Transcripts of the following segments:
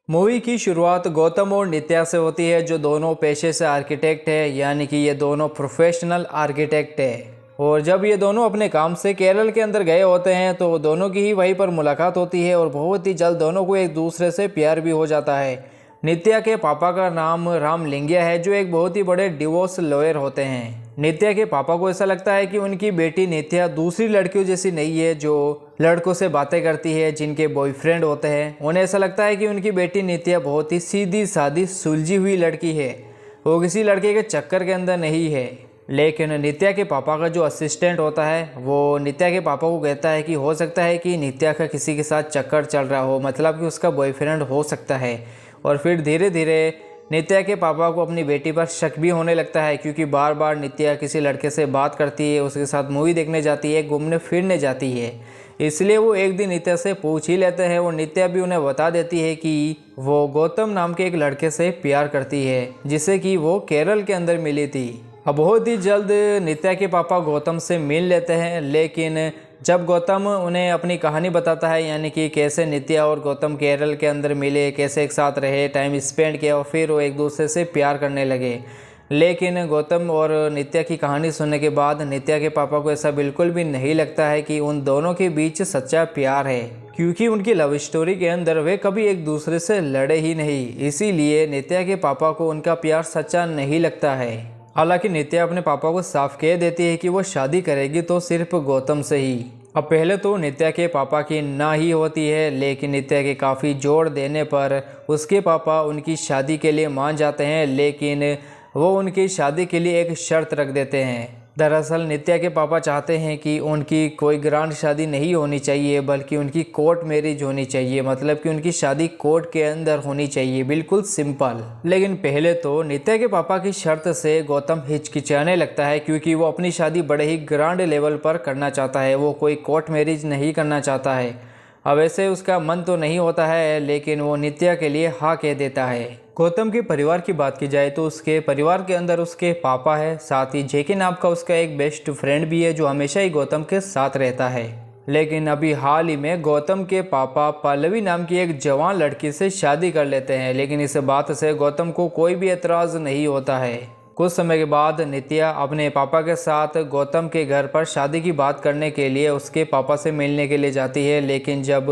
Movie की शुरुआत गौतम और नित्या से होती है, जो दोनों पेशे से आर्किटेक्ट है, यानी कि ये दोनों प्रोफेशनल आर्किटेक्ट है। और जब ये दोनों अपने काम से केरल के अंदर गए होते हैं तो दोनों की ही वहीं पर मुलाकात होती है और बहुत ही जल्द दोनों को एक दूसरे से प्यार भी हो जाता है। नित्या के पापा का नाम रामलिंगिया है, जो एक बहुत ही बड़े डिवोर्स लॉयर होते हैं। नित्या के पापा को ऐसा लगता है कि उनकी बेटी नित्या दूसरी लड़कियों जैसी नहीं है, जो लड़कों से बातें करती है, जिनके बॉयफ्रेंड होते हैं। उन्हें ऐसा लगता है कि उनकी बेटी नित्या बहुत ही सीधी सादी सुलझी हुई लड़की है, वो किसी लड़के के चक्कर के अंदर नहीं है। लेकिन नित्या के पापा का जो असिस्टेंट होता है वो नित्या के पापा को कहता है कि हो सकता है कि नित्या का किसी के साथ चक्कर चल रहा हो, मतलब कि उसका बॉयफ्रेंड हो सकता है। और फिर धीरे धीरे नित्या के पापा को अपनी बेटी पर शक भी होने लगता है, क्योंकि बार बार नित्या किसी लड़के से बात करती है, उसके साथ मूवी देखने जाती है, घूमने फिरने जाती है। इसलिए वो एक दिन नित्या से पूछ ही लेते हैं और नित्या भी उन्हें बता देती है कि वो गौतम नाम के एक लड़के से प्यार करती है, जिसे कि वो केरल के अंदर मिली थी। अब बहुत ही जल्द नित्या के पापा गौतम से मिल लेते हैं, लेकिन जब गौतम उन्हें अपनी कहानी बताता है, यानी कि कैसे नित्या और गौतम केरल के अंदर मिले, कैसे एक साथ रहे, टाइम स्पेंड किया और फिर वो एक दूसरे से प्यार करने लगे। लेकिन गौतम और नित्या की कहानी सुनने के बाद नित्या के पापा को ऐसा बिल्कुल भी नहीं लगता है कि उन दोनों के बीच सच्चा प्यार है, क्योंकि उनकी लव स्टोरी के अंदर वे कभी एक दूसरे से लड़े ही नहीं। इसीलिए नित्या के पापा को उनका प्यार सच्चा नहीं लगता है। हालांकि नित्या अपने पापा को साफ कह देती है कि वो शादी करेगी तो सिर्फ गौतम से ही। अब पहले तो नित्या के पापा की ना ही होती है, लेकिन नित्या के काफ़ी जोर देने पर उसके पापा उनकी शादी के लिए मान जाते हैं, लेकिन वो उनकी शादी के लिए एक शर्त रख देते हैं। दरअसल नित्या के पापा चाहते हैं कि उनकी कोई ग्रांड शादी नहीं होनी चाहिए, बल्कि उनकी कोर्ट मैरिज होनी चाहिए, मतलब कि उनकी शादी कोर्ट के अंदर होनी चाहिए, बिल्कुल सिंपल। लेकिन पहले तो नित्या के पापा की शर्त से गौतम हिचकिचाने लगता है, क्योंकि वो अपनी शादी बड़े ही ग्रांड लेवल पर करना चाहता है, वो कोई कोर्ट मैरिज नहीं करना चाहता है। अब वैसे उसका मन तो नहीं होता है, लेकिन वो नित्या के लिए हाँ कह देता है। गौतम के परिवार की बात की जाए तो उसके परिवार के अंदर उसके पापा है, साथ ही जेके नाम का उसका एक बेस्ट फ्रेंड भी है, जो हमेशा ही गौतम के साथ रहता है। लेकिन अभी हाल ही में गौतम के पापा पल्लवी नाम की एक जवान लड़की से शादी कर लेते हैं, लेकिन इस बात से गौतम को कोई भी एतराज़ नहीं होता है। कुछ समय के बाद नित्या अपने पापा के साथ गौतम के घर पर शादी की बात करने के लिए उसके पापा से मिलने के लिए जाती है, लेकिन जब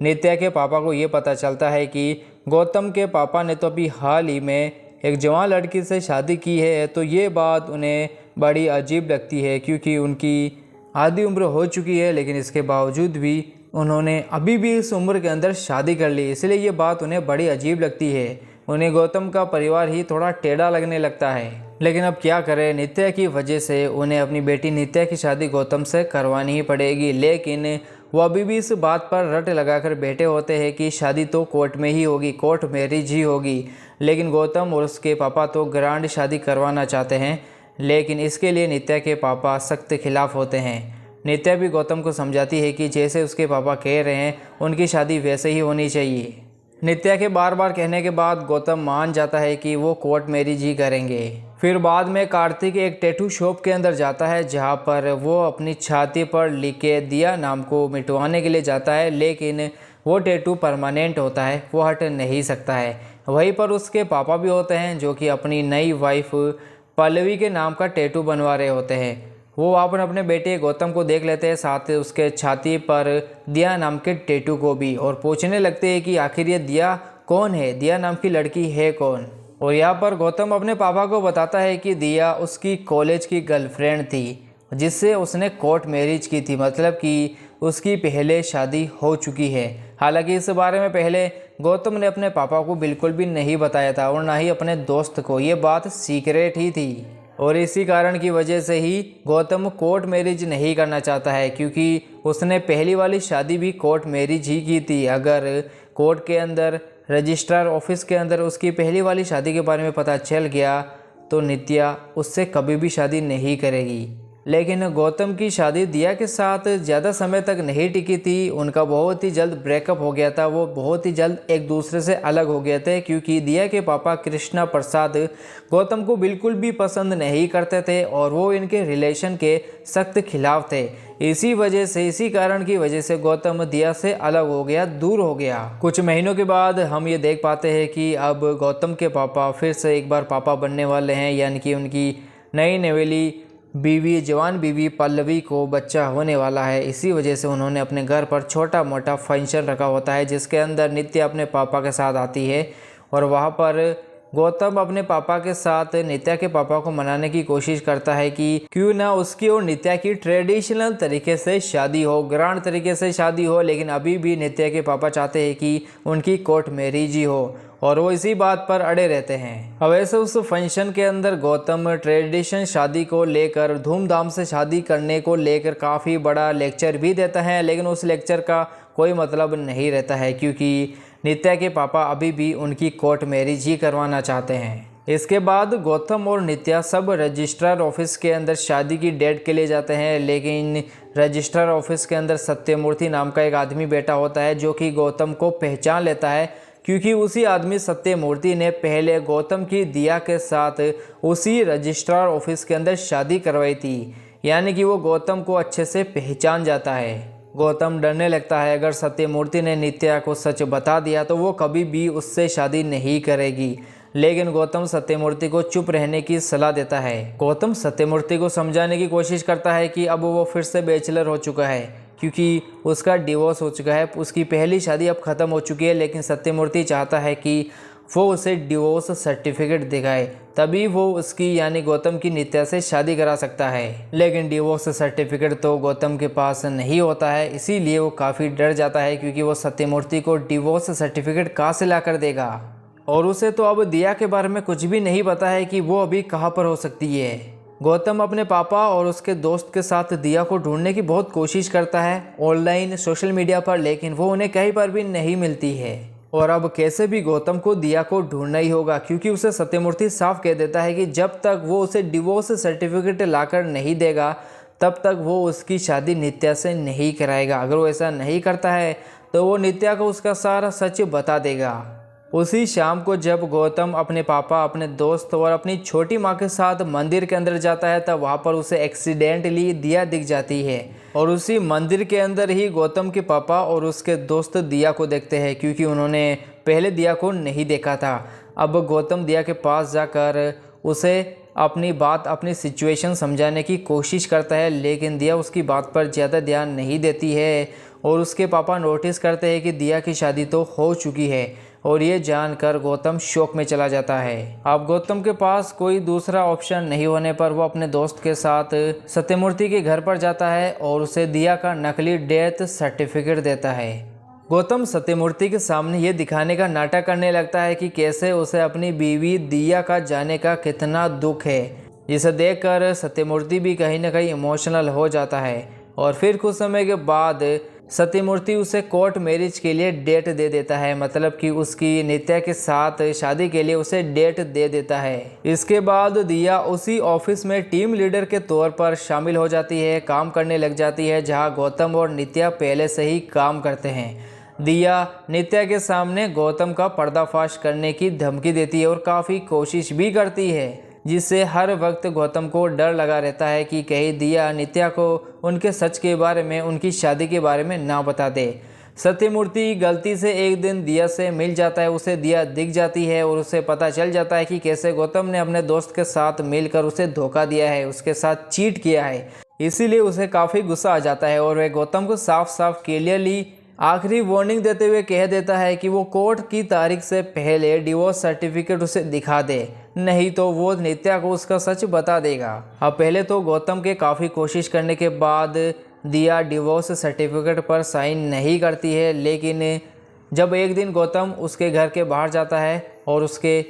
नित्या के पापा को ये पता चलता है कि गौतम के पापा ने तो अभी हाल ही में एक जवान लड़की से शादी की है, तो ये बात उन्हें बड़ी अजीब लगती है, क्योंकि उनकी आधी उम्र हो चुकी है, लेकिन इसके बावजूद भी उन्होंने अभी भी इस उम्र के अंदर शादी कर ली। इसलिए ये बात उन्हें बड़ी अजीब लगती है। उन्हें गौतम का परिवार ही थोड़ा टेढ़ा लगने लगता है। लेकिन अब क्या करें, नित्या की वजह से उन्हें अपनी बेटी नित्या की शादी गौतम से करवानी ही पड़ेगी। लेकिन वो अभी भी इस बात पर रट लगाकर बैठे होते हैं कि शादी तो कोर्ट में ही होगी, कोर्ट मैरिज ही होगी। लेकिन गौतम और उसके पापा तो ग्रांड शादी करवाना चाहते हैं, लेकिन इसके लिए नित्या के पापा सख्त खिलाफ होते हैं। नित्या भी गौतम को समझाती है कि जैसे उसके पापा कह रहे हैं उनकी शादी वैसे ही होनी चाहिए। नित्या के बार बार कहने के बाद गौतम मान जाता है कि वो कोर्ट मैरिज ही करेंगे। फिर बाद में कार्तिक एक टैटू शॉप के अंदर जाता है, जहाँ पर वो अपनी छाती पर लिखे दिया नाम को मिटवाने के लिए जाता है, लेकिन वो टैटू परमानेंट होता है, वो हट नहीं सकता है। वहीं पर उसके पापा भी होते हैं, जो कि अपनी नई वाइफ पल्लवी के नाम का टैटू बनवा रहे होते हैं। वो वहाँ पर अपने बेटे गौतम को देख लेते हैं, साथ ही उसके छाती पर दिया नाम के टैटू को भी, और पूछने लगते हैं कि आखिर ये दिया कौन है, दिया नाम की लड़की है कौन। और यहाँ पर गौतम अपने पापा को बताता है कि दिया उसकी कॉलेज की गर्लफ्रेंड थी, जिससे उसने कोर्ट मैरिज की थी, मतलब कि उसकी पहले शादी हो चुकी है। हालांकि इस बारे में पहले गौतम ने अपने पापा को बिल्कुल भी नहीं बताया था, और ना ही अपने दोस्त को, ये बात सीक्रेट ही थी। और इसी कारण की वजह से ही गौतम कोर्ट मैरिज नहीं करना चाहता है, क्योंकि उसने पहली वाली शादी भी कोर्ट मैरिज ही की थी। अगर कोर्ट के अंदर रजिस्ट्रार ऑफिस के अंदर उसकी पहली वाली शादी के बारे में पता चल गया तो नित्या उससे कभी भी शादी नहीं करेगी। लेकिन गौतम की शादी दिया के साथ ज़्यादा समय तक नहीं टिकी थी। उनका बहुत ही जल्द ब्रेकअप हो गया था। वो बहुत ही जल्द एक दूसरे से अलग हो गए थे क्योंकि दिया के पापा कृष्णा प्रसाद गौतम को बिल्कुल भी पसंद नहीं करते थे और वो इनके रिलेशन के सख्त खिलाफ थे। इसी कारण की वजह से गौतम दिया से अलग हो गया, दूर हो गया। कुछ महीनों के बाद हम ये देख पाते हैं कि अब गौतम के पापा फिर से एक बार पापा बनने वाले हैं, यानी कि उनकी नई नवेली बीवी, जवान बीवी पल्लवी को बच्चा होने वाला है। इसी वजह से उन्होंने अपने घर पर छोटा मोटा फंक्शन रखा होता है जिसके अंदर नित्या अपने पापा के साथ आती है और वहाँ पर गौतम अपने पापा के साथ नित्या के पापा को मनाने की कोशिश करता है कि क्यों ना उसकी और नित्या की ट्रेडिशनल तरीके से शादी हो, ग्रैंड तरीके से शादी हो। लेकिन अभी भी नित्या के पापा चाहते हैं कि उनकी कोर्ट मैरिज ही हो और वो इसी बात पर अड़े रहते हैं। अब ऐसे उस फंक्शन के अंदर गौतम ट्रेडिशन शादी को लेकर, धूमधाम से शादी करने को लेकर काफ़ी बड़ा लेक्चर भी देता है, लेकिन उस लेक्चर का कोई मतलब नहीं रहता है क्योंकि नित्या के पापा अभी भी उनकी कोर्ट मैरिज ही करवाना चाहते हैं। इसके बाद गौतम और नित्या सब रजिस्ट्रार ऑफिस के अंदर शादी की डेट के लिए जाते हैं, लेकिन रजिस्ट्रार ऑफिस के अंदर सत्यमूर्ति नाम का एक आदमी बैठा होता है जो कि गौतम को पहचान लेता है क्योंकि उसी आदमी सत्यमूर्ति ने पहले गौतम की दिया के साथ उसी रजिस्ट्रार ऑफिस के अंदर शादी करवाई थी, यानी कि वो गौतम को अच्छे से पहचान जाता है। गौतम डरने लगता है अगर सत्यमूर्ति ने नित्या को सच बता दिया तो वो कभी भी उससे शादी नहीं करेगी, लेकिन गौतम सत्यमूर्ति को चुप रहने की सलाह देता है। गौतम सत्यमूर्ति को समझाने की कोशिश करता है कि अब वो फिर से बैचलर हो चुका है क्योंकि उसका डिवोर्स हो चुका है, उसकी पहली शादी अब ख़त्म हो चुकी है, लेकिन सत्यमूर्ति चाहता है कि वो उसे डिवोर्स सर्टिफिकेट दिखाए, तभी वो उसकी यानी गौतम की नित्या से शादी करा सकता है। लेकिन डिवोर्स सर्टिफिकेट तो गौतम के पास नहीं होता है, इसीलिए वो काफ़ी डर जाता है क्योंकि वो सत्यमूर्ति को डिवोर्स सर्टिफिकेट कहाँ से ला कर देगा और उसे तो अब दिया के बारे में कुछ भी नहीं पता है कि वो अभी कहाँ पर हो सकती है। गौतम अपने पापा और उसके दोस्त के साथ दिया को ढूंढने की बहुत कोशिश करता है ऑनलाइन, सोशल मीडिया पर, लेकिन वो उन्हें कहीं पर भी नहीं मिलती है। और अब कैसे भी गौतम को दिया को ढूंढना ही होगा क्योंकि उसे सत्यमूर्ति साफ कह देता है कि जब तक वो उसे डिवोर्स सर्टिफिकेट लाकर नहीं देगा तब तक वो उसकी शादी नित्या से नहीं कराएगा। अगर वो ऐसा नहीं करता है तो वो नित्या को उसका सारा सच बता देगा। उसी शाम को जब गौतम अपने पापा, अपने दोस्त और अपनी छोटी माँ के साथ मंदिर के अंदर जाता है तब वहाँ पर उसे एक्सीडेंटली दिया दिख जाती है और उसी मंदिर के अंदर ही गौतम के पापा और उसके दोस्त दिया को देखते हैं क्योंकि उन्होंने पहले दिया को नहीं देखा था। अब गौतम दिया के पास जाकर उसे अपनी बात, अपनी सिचुएशन समझाने की कोशिश करता है, लेकिन दिया उसकी बात पर ज़्यादा ध्यान नहीं देती है और उसके पापा नोटिस करते हैं कि दिया की शादी तो हो चुकी है और ये जानकर गौतम शौक में चला जाता है। अब गौतम के पास कोई दूसरा ऑप्शन नहीं होने पर वो अपने दोस्त के साथ सत्यमूर्ति के घर पर जाता है और उसे दिया का नकली डेथ सर्टिफिकेट देता है। गौतम सत्यमूर्ति के सामने ये दिखाने का नाटक करने लगता है कि कैसे उसे अपनी बीवी दिया का जाने का कितना दुख है, जिसे देखकर सत्यमूर्ति भी कहीं ना कहीं इमोशनल हो जाता है और फिर कुछ समय के बाद सत्यमूर्ति उसे कोर्ट मैरिज के लिए डेट दे देता है, मतलब कि उसकी नित्या के साथ शादी के लिए उसे डेट दे देता है। इसके बाद दिया उसी ऑफिस में टीम लीडर के तौर पर शामिल हो जाती है, काम करने लग जाती है जहां गौतम और नित्या पहले से ही काम करते हैं। दिया नित्या के सामने गौतम का पर्दाफाश करने की धमकी देती है और काफ़ी कोशिश भी करती है, जिससे हर वक्त गौतम को डर लगा रहता है कि कहीं दिया नित्या को उनके सच के बारे में, उनकी शादी के बारे में ना बता दे। सत्यमूर्ति गलती से एक दिन दिया से मिल जाता है, उसे दिया दिख जाती है और उसे पता चल जाता है कि कैसे गौतम ने अपने दोस्त के साथ मिलकर उसे धोखा दिया है, उसके साथ चीट किया है। इसीलिए उसे काफ़ी गुस्सा आ जाता है और वह गौतम को साफ साफ क्लियरली आखिरी वार्निंग देते हुए कह देता है कि वो कोर्ट की तारीख से पहले डिवोर्स सर्टिफिकेट उसे दिखा दे, नहीं तो वो नित्या को उसका सच बता देगा। अब पहले तो गौतम के काफ़ी कोशिश करने के बाद दिया डिवोर्स सर्टिफिकेट पर साइन नहीं करती है, लेकिन जब एक दिन गौतम उसके घर के बाहर जाता है और उसके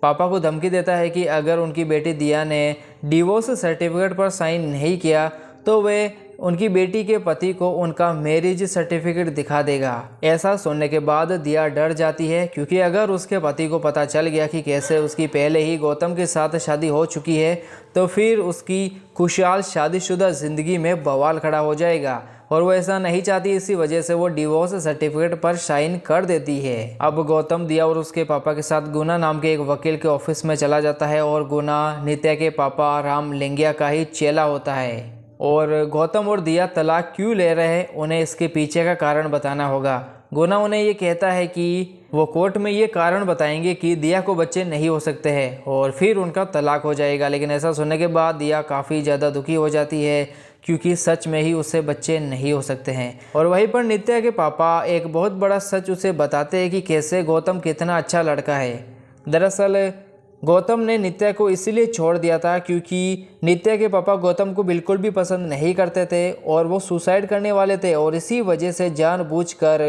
पापा को धमकी देता है कि अगर उनकी बेटी दिया ने डिवोर्स सर्टिफिकेट पर साइन नहीं किया तो वे उनकी बेटी के पति को उनका मैरिज सर्टिफिकेट दिखा देगा। ऐसा सुनने के बाद दिया डर जाती है, क्योंकि अगर उसके पति को पता चल गया कि कैसे उसकी पहले ही गौतम के साथ शादी हो चुकी है तो फिर उसकी खुशहाल शादीशुदा ज़िंदगी में बवाल खड़ा हो जाएगा और वो ऐसा नहीं चाहती। इसी वजह से वो डिवोर्स सर्टिफिकेट पर साइन कर देती है। अब गौतम दिया और उसके पापा के साथ गुना नाम के एक वकील के ऑफिस में चला जाता है और गुना नित्या के पापा राम लिंगिया का ही चेला होता है। और गौतम और दिया तलाक क्यों ले रहे हैं उन्हें इसके पीछे का कारण बताना होगा। गुना उन्हें ये कहता है कि वो कोर्ट में ये कारण बताएंगे कि दिया को बच्चे नहीं हो सकते हैं और फिर उनका तलाक हो जाएगा। लेकिन ऐसा सुनने के बाद दिया काफ़ी ज़्यादा दुखी हो जाती है, क्योंकि सच में ही उससे बच्चे नहीं हो सकते हैं। और वहीं पर नित्या के पापा एक बहुत बड़ा सच उसे बताते हैं कि कैसे गौतम कितना अच्छा लड़का है। दरअसल गौतम ने नित्या को इसीलिए छोड़ दिया था क्योंकि नित्या के पापा गौतम को बिल्कुल भी पसंद नहीं करते थे और वो सुसाइड करने वाले थे और इसी वजह से जानबूझकर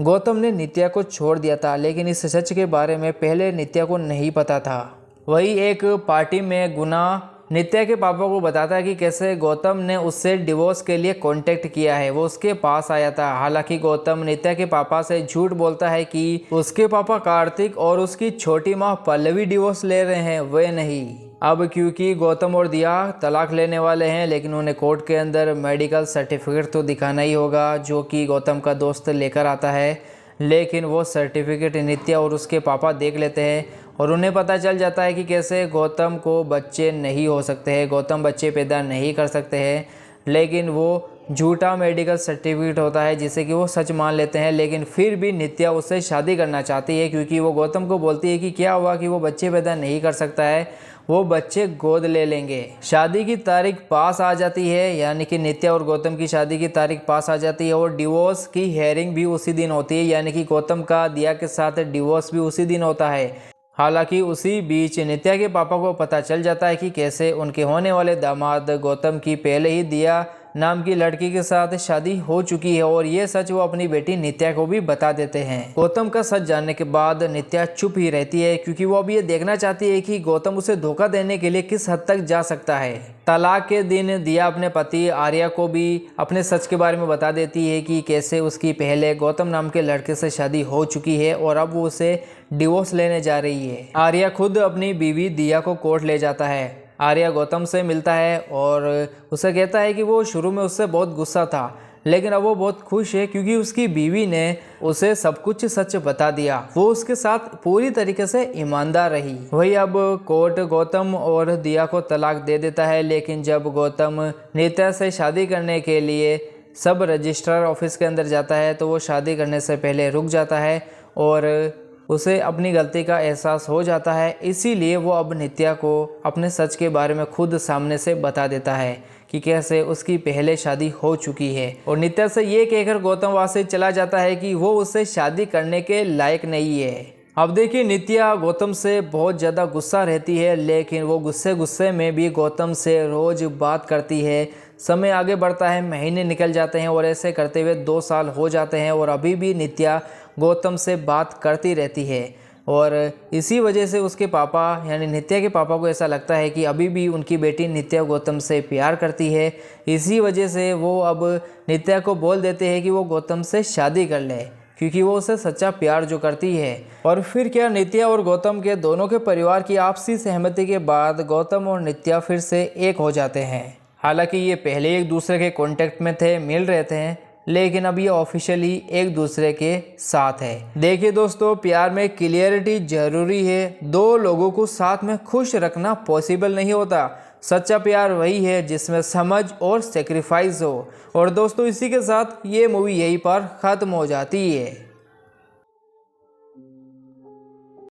गौतम ने नित्या को छोड़ दिया था। लेकिन इस सच के बारे में पहले नित्या को नहीं पता था। वही एक पार्टी में गुना नित्या के पापा को बताता है कि कैसे गौतम ने उससे डिवोर्स के लिए कांटेक्ट किया है, वो उसके पास आया था। हालांकि गौतम नित्या के पापा से झूठ बोलता है कि उसके पापा कार्तिक और उसकी छोटी माँ पल्लवी डिवोर्स ले रहे हैं, वे नहीं। अब क्योंकि गौतम और दिया तलाक लेने वाले हैं, लेकिन उन्हें कोर्ट के अंदर मेडिकल सर्टिफिकेट तो दिखाना ही होगा जो कि गौतम का दोस्त लेकर आता है। लेकिन वो सर्टिफिकेट नित्या और उसके पापा देख लेते हैं और उन्हें पता चल जाता है कि कैसे गौतम को बच्चे नहीं हो सकते हैं, गौतम बच्चे पैदा नहीं कर सकते हैं। लेकिन वो झूठा मेडिकल सर्टिफिकेट होता है जिसे कि वो सच मान लेते हैं। लेकिन फिर भी नित्या उससे शादी करना चाहती है, क्योंकि वो गौतम को बोलती है कि क्या हुआ कि वो बच्चे पैदा नहीं कर सकता है, वो बच्चे गोद ले लेंगे। शादी की तारीख पास आ जाती है, यानी कि नित्या और गौतम की शादी की तारीख पास आ जाती है और डिवोर्स की हेयरिंग भी उसी दिन होती है, यानी कि गौतम का दिया के साथ डिवोर्स भी उसी दिन होता है। हालांकि उसी बीच नित्या के पापा को पता चल जाता है कि कैसे उनके होने वाले दामाद गौतम की पहले ही दिया नाम की लड़की के साथ शादी हो चुकी है और ये सच वो अपनी बेटी नित्या को भी बता देते हैं। गौतम का सच जानने के बाद नित्या चुप ही रहती है, क्योंकि वो अब ये देखना चाहती है कि गौतम उसे धोखा देने के लिए किस हद तक जा सकता है। तलाक के दिन दिया अपने पति आर्या को भी अपने सच के बारे में बता देती है कि कैसे उसकी पहले गौतम नाम के लड़के से शादी हो चुकी है और अब वो उसे डिवोर्स लेने जा रही है। आर्या खुद अपनी बीवी दिया को कोर्ट ले जाता है। आर्या गौतम से मिलता है और उसे कहता है कि वो शुरू में उससे बहुत गुस्सा था, लेकिन अब वो बहुत खुश है क्योंकि उसकी बीवी ने उसे सब कुछ सच बता दिया। वो उसके साथ पूरी तरीके से ईमानदार रही। वही अब कोर्ट गौतम और दिया को तलाक दे देता है, लेकिन जब गौतम नित्या से शादी करने के लिए सब रजिस्ट्रार ऑफिस के अंदर जाता है तो वो शादी करने से पहले रुक जाता है और उसे अपनी गलती का एहसास हो जाता है। इसीलिए वो अब नित्या को अपने सच के बारे में खुद सामने से बता देता है कि कैसे उसकी पहले शादी हो चुकी है और नित्या से ये कहकर गौतम वहाँ से चला जाता है कि वो उससे शादी करने के लायक नहीं है। अब देखिए नित्या गौतम से बहुत ज़्यादा गुस्सा रहती है, लेकिन वो गुस्से में भी गौतम से रोज़ बात करती है। समय आगे बढ़ता है, महीने निकल जाते हैं और ऐसे करते हुए 2 साल हो जाते हैं और अभी भी नित्या गौतम से बात करती रहती है। और इसी वजह से उसके पापा यानी नित्या के पापा को ऐसा लगता है कि अभी भी उनकी बेटी नित्या गौतम से प्यार करती है। इसी वजह से वो अब नित्या को बोल देते हैं कि वो गौतम से शादी कर ले, क्योंकि वो उसे सच्चा प्यार जो करती है। और फिर क्या, नित्या और गौतम के दोनों के परिवार की आपसी सहमति के बाद गौतम और नित्या फिर से एक हो जाते हैं। हालांकि ये पहले एक दूसरे के कांटेक्ट में थे, मिल रहे थे, लेकिन अब ये ऑफिशियली एक दूसरे के साथ है। देखिए दोस्तों, प्यार में क्लियरिटी जरूरी है। 2 लोगों को साथ में खुश रखना पॉसिबल नहीं होता। सच्चा प्यार वही है जिसमें समझ और सेक्रीफाइस हो। और दोस्तों, इसी के साथ ये मूवी यहीं पर ख़त्म हो जाती है।